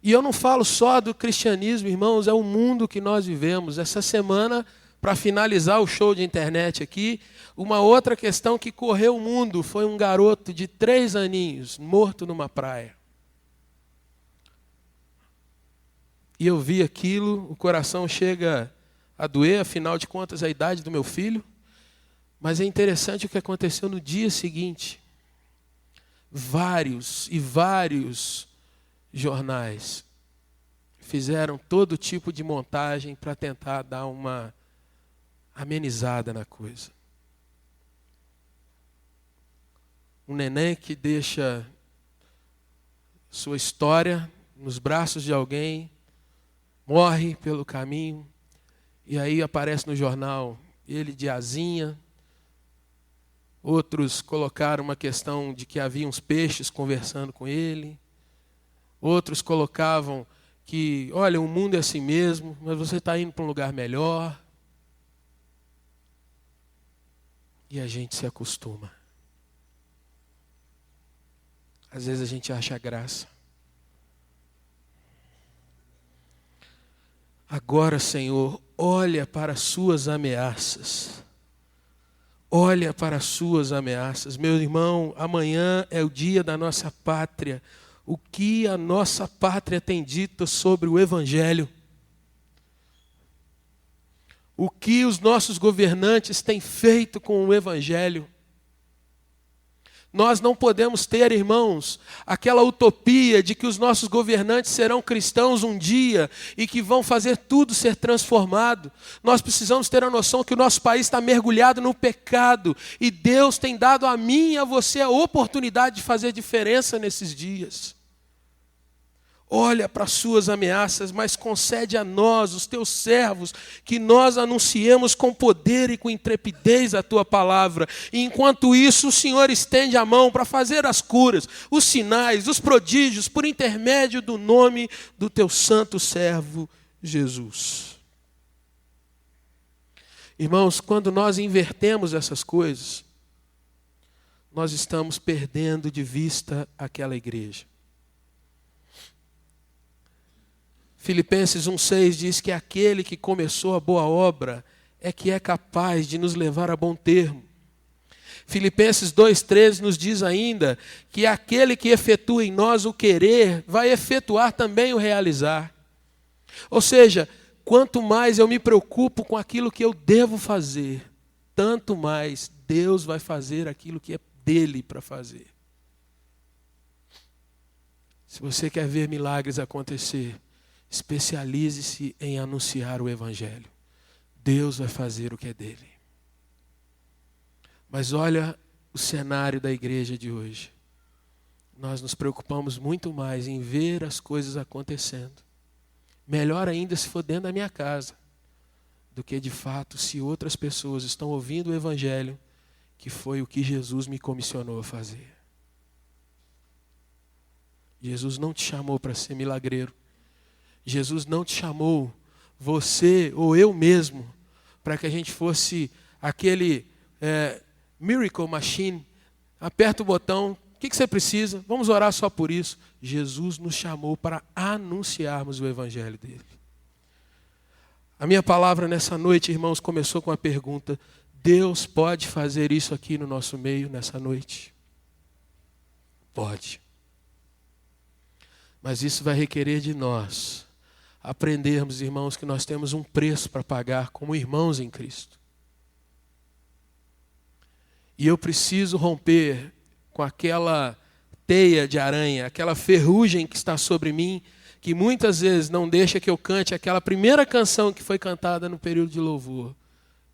E eu não falo só do cristianismo, irmãos, é o mundo que nós vivemos. Essa semana, para finalizar o show de internet aqui, uma outra questão que correu o mundo foi um garoto de 3 aninhos, morto numa praia. E eu vi aquilo, o coração chega a doer, afinal de contas, a idade do meu filho. Mas é interessante o que aconteceu no dia seguinte. Vários e vários jornais fizeram todo tipo de montagem para tentar dar uma amenizada na coisa. Um neném que deixa sua história nos braços de alguém, morre pelo caminho, e aí aparece no jornal ele de asinha. Outros colocaram uma questão de que havia uns peixes conversando com ele. Outros colocavam que, olha, o mundo é assim mesmo, mas você está indo para um lugar melhor. E a gente se acostuma. Às vezes a gente acha graça. Agora, Senhor, olha para as suas ameaças. Olha para as suas ameaças. Meu irmão, amanhã é o dia da nossa pátria. O que a nossa pátria tem dito sobre o Evangelho? O que os nossos governantes têm feito com o Evangelho? Nós não podemos ter, irmãos, aquela utopia de que os nossos governantes serão cristãos um dia e que vão fazer tudo ser transformado. Nós precisamos ter a noção que o nosso país está mergulhado no pecado e Deus tem dado a mim e a você a oportunidade de fazer diferença nesses dias. Olha para as suas ameaças, mas concede a nós, os teus servos, que nós anunciemos com poder e com intrepidez a tua palavra. E enquanto isso, o Senhor estende a mão para fazer as curas, os sinais, os prodígios, por intermédio do nome do teu santo servo Jesus. Irmãos, quando nós invertemos essas coisas, nós estamos perdendo de vista aquela igreja. Filipenses 1,6 diz que aquele que começou a boa obra é que é capaz de nos levar a bom termo. Filipenses 2,13 nos diz ainda que aquele que efetua em nós o querer vai efetuar também o realizar. Ou seja, quanto mais eu me preocupo com aquilo que eu devo fazer, tanto mais Deus vai fazer aquilo que é dele para fazer. Se você quer ver milagres acontecer, especialize-se em anunciar o Evangelho. Deus vai fazer o que é dele. Mas olha o cenário da igreja de hoje. Nós nos preocupamos muito mais em ver as coisas acontecendo. Melhor ainda se for dentro da minha casa, do que de fato se outras pessoas estão ouvindo o Evangelho, que foi o que Jesus me comissionou a fazer. Jesus não te chamou para ser milagreiro. Jesus não te chamou, você ou eu mesmo, para que a gente fosse aquele miracle machine. Aperta o botão, o que você precisa? Vamos orar só por isso. Jesus nos chamou para anunciarmos o Evangelho dele. A minha palavra nessa noite, irmãos, começou com a pergunta: Deus pode fazer isso aqui no nosso meio nessa noite? Pode. Mas isso vai requerer de nós aprendermos, irmãos, que nós temos um preço para pagar como irmãos em Cristo. E eu preciso romper com aquela teia de aranha, aquela ferrugem que está sobre mim, que muitas vezes não deixa que eu cante aquela primeira canção que foi cantada no período de louvor.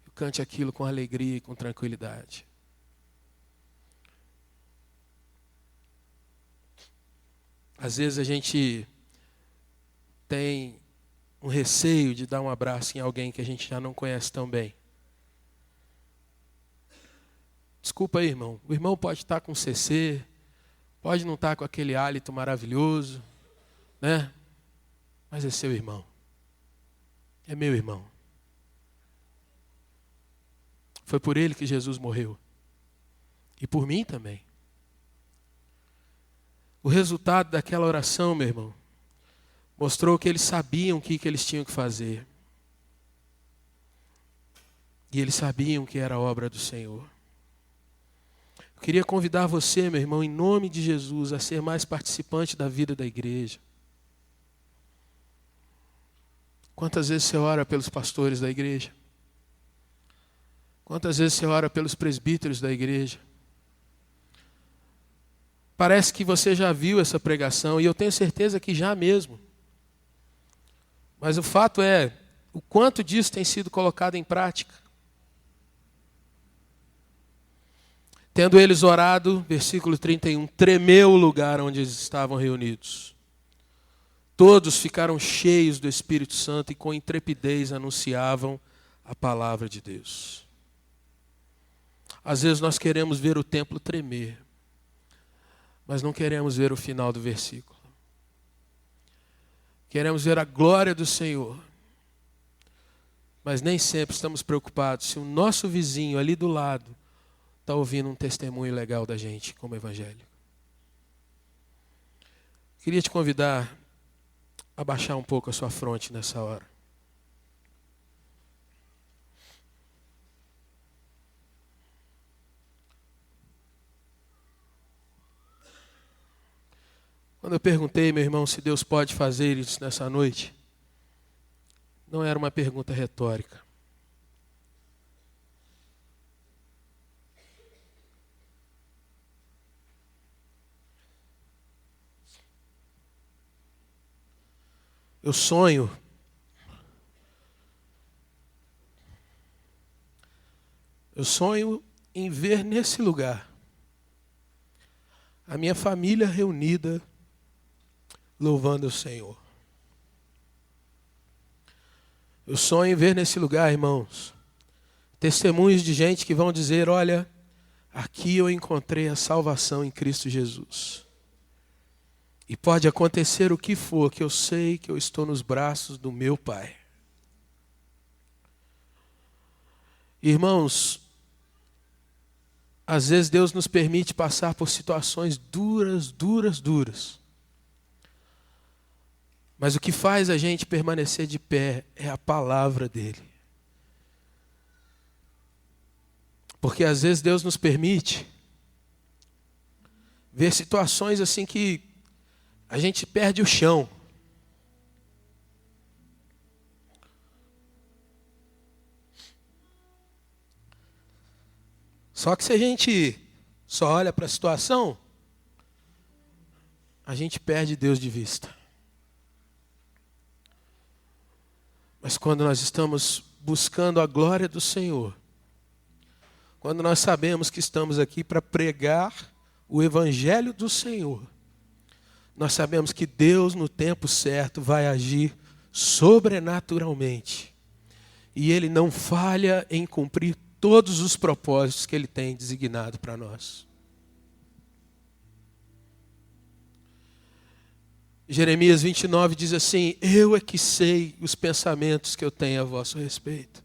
Eu cante aquilo com alegria e com tranquilidade. Às vezes a gente tem um receio de dar um abraço em alguém que a gente já não conhece tão bem. Desculpa aí, irmão. O irmão pode estar com CC, pode não estar com aquele hálito maravilhoso, né? Mas é seu irmão. É meu irmão. Foi por ele que Jesus morreu. E por mim também. O resultado daquela oração, meu irmão, mostrou que eles sabiam o que eles tinham que fazer. E eles sabiam que era a obra do Senhor. Eu queria convidar você, meu irmão, em nome de Jesus, a ser mais participante da vida da igreja. Quantas vezes você ora pelos pastores da igreja? Quantas vezes você ora pelos presbíteros da igreja? Parece que você já viu essa pregação, e eu tenho certeza que já mesmo. Mas o fato é, o quanto disso tem sido colocado em prática. Tendo eles orado, versículo 31, tremeu o lugar onde eles estavam reunidos. Todos ficaram cheios do Espírito Santo e com intrepidez anunciavam a palavra de Deus. Às vezes nós queremos ver o templo tremer, mas não queremos ver o final do versículo. Queremos ver a glória do Senhor, mas nem sempre estamos preocupados se o nosso vizinho ali do lado está ouvindo um testemunho legal da gente como evangélico. Queria te convidar a baixar um pouco a sua fronte nessa hora. Quando eu perguntei, meu irmão, se Deus pode fazer isso nessa noite, não era uma pergunta retórica. Eu sonho em ver nesse lugar a minha família reunida louvando o Senhor. Eu sonho em ver nesse lugar, irmãos, testemunhos de gente que vão dizer, olha, aqui eu encontrei a salvação em Cristo Jesus. E pode acontecer o que for, que eu sei que eu estou nos braços do meu Pai. Irmãos, às vezes Deus nos permite passar por situações duras. Mas o que faz a gente permanecer de pé é a palavra dele. Porque às vezes Deus nos permite ver situações assim que a gente perde o chão. Só que se a gente só olha para a situação, a gente perde Deus de vista. Mas quando nós estamos buscando a glória do Senhor, quando nós sabemos que estamos aqui para pregar o Evangelho do Senhor, nós sabemos que Deus, no tempo certo, vai agir sobrenaturalmente. E Ele não falha em cumprir todos os propósitos que Ele tem designado para nós. Jeremias 29 diz assim, eu é que sei os pensamentos que eu tenho a vosso respeito.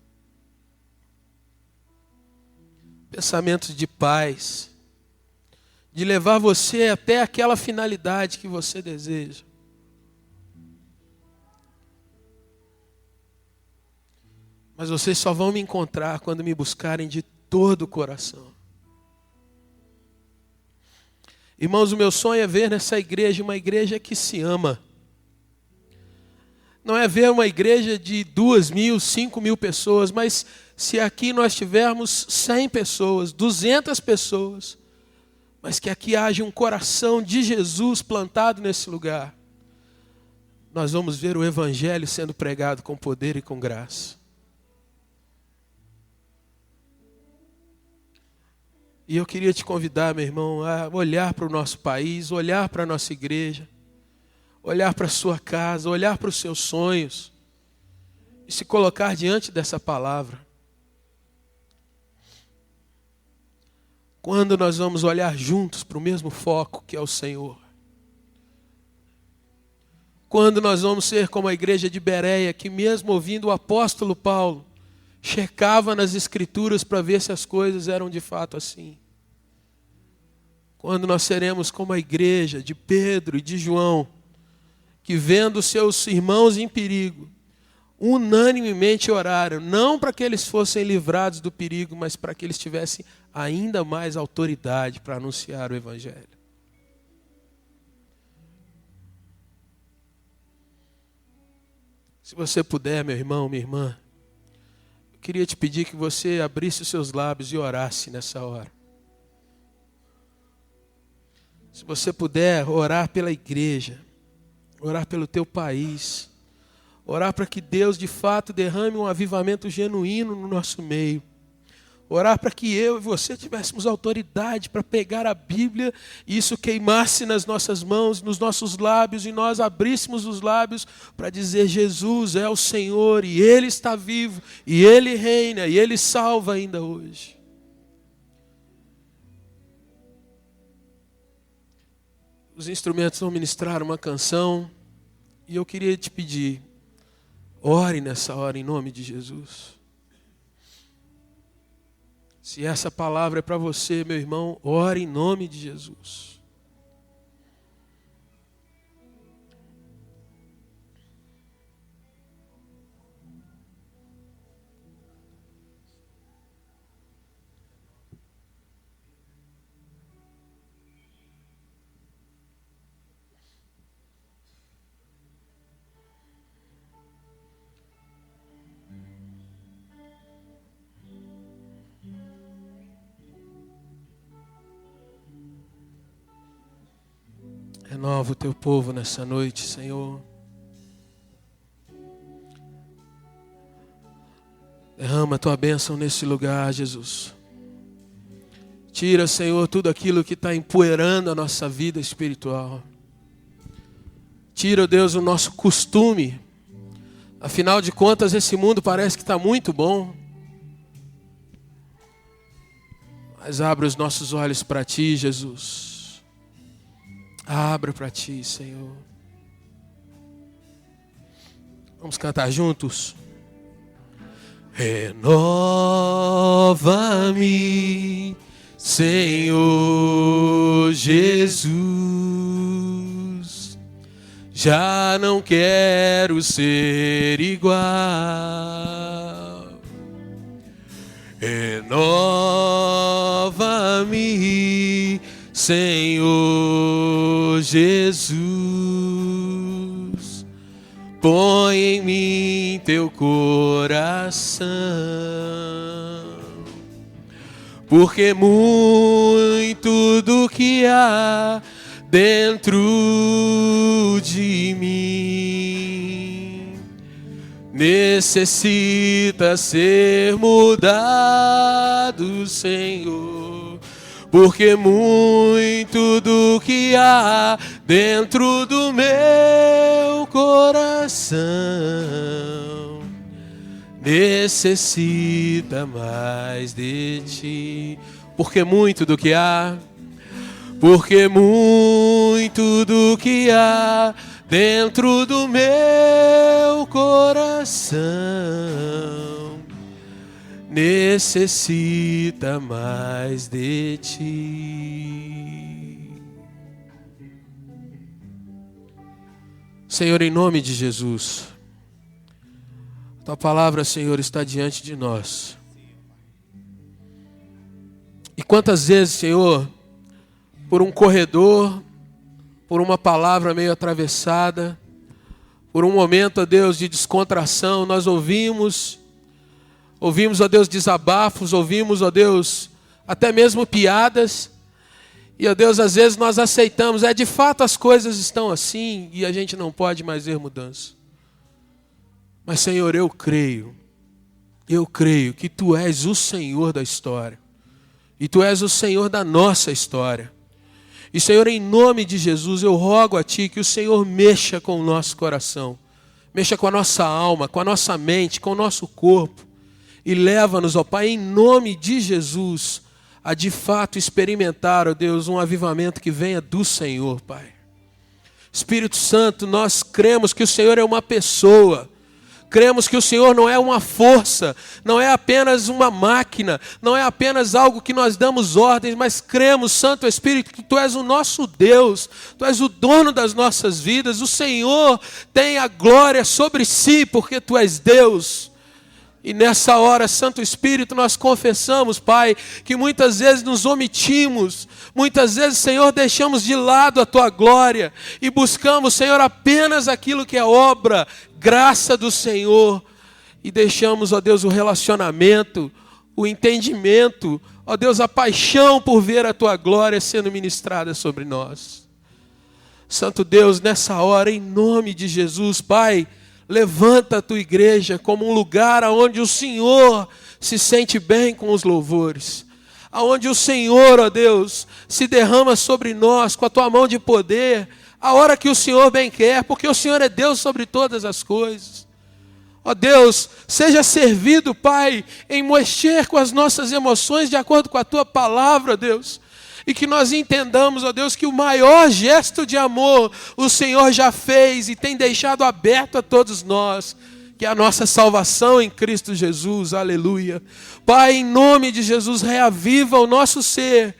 Pensamentos de paz, de levar você até aquela finalidade que você deseja. Mas vocês só vão me encontrar quando me buscarem de todo o coração. Irmãos, o meu sonho é ver nessa igreja uma igreja que se ama. Não é ver uma igreja de 2.000, 5.000 pessoas, mas se aqui nós tivermos 100 pessoas, 200 pessoas, mas que aqui haja um coração de Jesus plantado nesse lugar, nós vamos ver o Evangelho sendo pregado com poder e com graça. E eu queria te convidar, meu irmão, a olhar para o nosso país, olhar para a nossa igreja, olhar para a sua casa, olhar para os seus sonhos e se colocar diante dessa palavra. Quando nós vamos olhar juntos para o mesmo foco que é o Senhor? Quando nós vamos ser como a igreja de Bereia, que mesmo ouvindo o apóstolo Paulo, checava nas escrituras para ver se as coisas eram de fato assim. Quando nós seremos como a igreja de Pedro e de João, que vendo seus irmãos em perigo, unanimemente oraram, não para que eles fossem livrados do perigo, mas para que eles tivessem ainda mais autoridade para anunciar o Evangelho. Se você puder, meu irmão, minha irmã, eu queria te pedir que você abrisse os seus lábios e orasse nessa hora. Se você puder, orar pela igreja, orar pelo teu país, orar para que Deus de fato derrame um avivamento genuíno no nosso meio. Orar para que eu e você tivéssemos autoridade para pegar a Bíblia e isso queimasse nas nossas mãos, nos nossos lábios, e nós abríssemos os lábios para dizer: Jesus é o Senhor e Ele está vivo, e Ele reina, e Ele salva ainda hoje. Os instrumentos vão ministrar uma canção e eu queria te pedir, ore nessa hora em nome de Jesus. Se essa palavra é para você, meu irmão, ore em nome de Jesus. Renova o teu povo nessa noite, Senhor. Derrama a tua bênção nesse lugar, Jesus. Tira, Senhor, tudo aquilo que está empoeirando a nossa vida espiritual. Tira, Deus, o nosso costume. Afinal de contas, esse mundo parece que está muito bom. Mas abre os nossos olhos para Ti, Jesus. Abra para Ti, Senhor. Vamos cantar juntos? Renova-me, Senhor Jesus. Já não quero ser igual. Renova-me, Senhor Jesus, põe em mim teu coração, porque muito do que há dentro de mim necessita ser mudado, Senhor. Porque muito do que há dentro do meu coração necessita mais de Ti. Porque muito do que há, porque muito do que há dentro do meu coração necessita mais de Ti. Senhor, em nome de Jesus, Tua palavra, Senhor, está diante de nós. E quantas vezes, Senhor, por um corredor, por uma palavra meio atravessada, por um momento, ó Deus, de descontração, nós ouvimos, ó Deus, desabafos, ouvimos, ó Deus, até mesmo piadas. E, ó Deus, às vezes nós aceitamos. De fato as coisas estão assim e a gente não pode mais ver mudança. Mas, Senhor, eu creio que Tu és o Senhor da história. E Tu és o Senhor da nossa história. E, Senhor, em nome de Jesus, eu rogo a Ti que o Senhor mexa com o nosso coração. Mexa com a nossa alma, com a nossa mente, com o nosso corpo. E leva-nos, ó Pai, em nome de Jesus, a de fato experimentar, ó Deus, um avivamento que venha do Senhor, Pai. Espírito Santo, nós cremos que o Senhor é uma pessoa. Cremos que o Senhor não é uma força, não é apenas uma máquina, não é apenas algo que nós damos ordens, mas cremos, Santo Espírito, que Tu és o nosso Deus, Tu és o dono das nossas vidas. O Senhor tem a glória sobre si, porque Tu és Deus. E nessa hora, Santo Espírito, nós confessamos, Pai, que muitas vezes nos omitimos, muitas vezes, Senhor, deixamos de lado a Tua glória e buscamos, Senhor, apenas aquilo que é obra, graça do Senhor, e deixamos, ó Deus, o relacionamento, o entendimento, ó Deus, a paixão por ver a Tua glória sendo ministrada sobre nós. Santo Deus, nessa hora, em nome de Jesus, Pai, levanta a Tua igreja como um lugar onde o Senhor se sente bem com os louvores. Aonde o Senhor, ó Deus, se derrama sobre nós com a Tua mão de poder, a hora que o Senhor bem quer, porque o Senhor é Deus sobre todas as coisas. Ó Deus, seja servido, Pai, em mexer com as nossas emoções de acordo com a Tua palavra, Deus. E que nós entendamos, ó Deus, que o maior gesto de amor o Senhor já fez e tem deixado aberto a todos nós, que é a nossa salvação em Cristo Jesus, aleluia. Pai, em nome de Jesus, reaviva o nosso ser,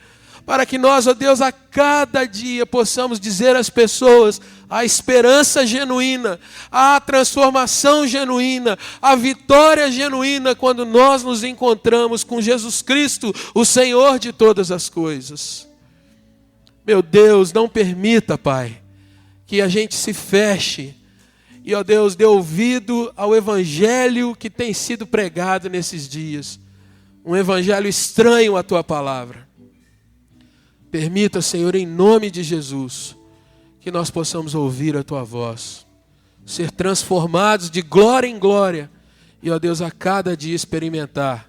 para que nós, ó Deus, a cada dia possamos dizer às pessoas a esperança genuína, a transformação genuína, a vitória genuína quando nós nos encontramos com Jesus Cristo, o Senhor de todas as coisas. Meu Deus, não permita, Pai, que a gente se feche e, ó Deus, dê ouvido ao evangelho que tem sido pregado nesses dias, um evangelho estranho à Tua palavra. Permita, Senhor, em nome de Jesus, que nós possamos ouvir a Tua voz, ser transformados de glória em glória e, ó Deus, a cada dia experimentar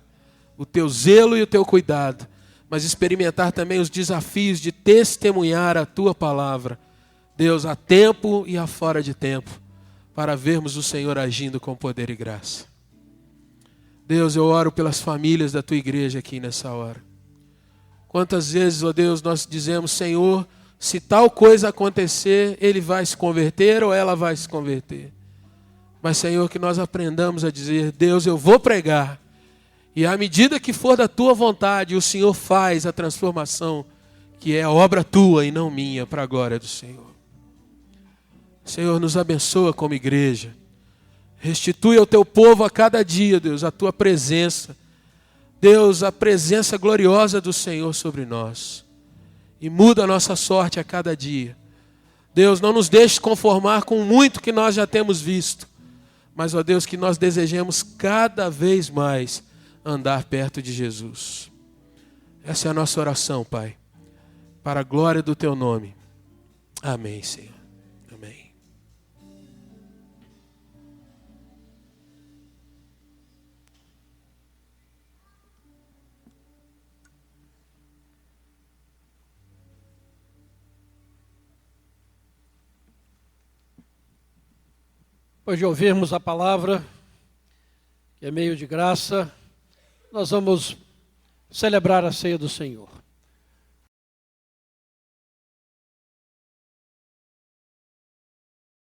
o Teu zelo e o Teu cuidado, mas experimentar também os desafios de testemunhar a Tua palavra, Deus, a tempo e a fora de tempo, para vermos o Senhor agindo com poder e graça. Deus, eu oro pelas famílias da Tua igreja aqui nessa hora. Quantas vezes, ó Deus, nós dizemos, Senhor, se tal coisa acontecer, ele vai se converter ou ela vai se converter. Mas, Senhor, que nós aprendamos a dizer, Deus, eu vou pregar. E à medida que for da Tua vontade, o Senhor faz a transformação, que é a obra Tua e não minha, para a glória do Senhor. Senhor, nos abençoa como igreja. Restitui ao Teu povo a cada dia, Deus, a Tua presença. Deus, a presença gloriosa do Senhor sobre nós. E muda a nossa sorte a cada dia. Deus, não nos deixe conformar com muito que nós já temos visto. Mas, ó Deus, que nós desejemos cada vez mais andar perto de Jesus. Essa é a nossa oração, Pai. Para a glória do Teu nome. Amém, Senhor. Amém. Depois de ouvirmos a palavra, que é meio de graça, nós vamos celebrar a ceia do Senhor.